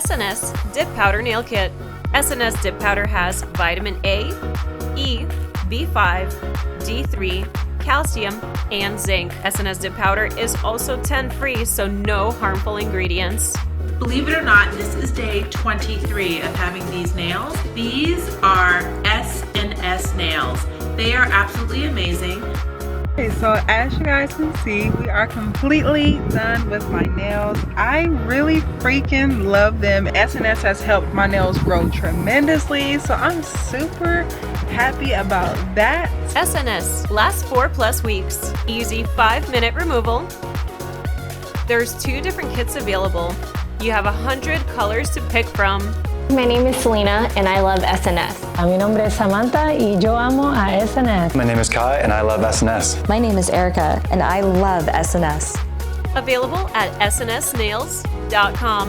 SNS Dip Powder Nail Kit. SNS Dip Powder has vitamin A, E, B5, D3, calcium, and zinc. SNS Dip Powder is also 10-free, so no harmful ingredients. Believe it or not, this is day 23 of having these nails. These are SNS nails. They are absolutely amazing. Okay, so as you guys can see, we are completely done with my nails. I really freaking love them. SNS has helped my nails grow tremendously, so I'm super happy about that. SNS lasts 4+ weeks. Easy 5-minute removal. There's 2 different kits available. You have 100 colors to pick from. My name is Selena and I love SNS. Mi nombre es Samantha y yo amo a SNS. My name is Kai and I love SNS. My name is Erica and I love SNS. Available at snsnails.com.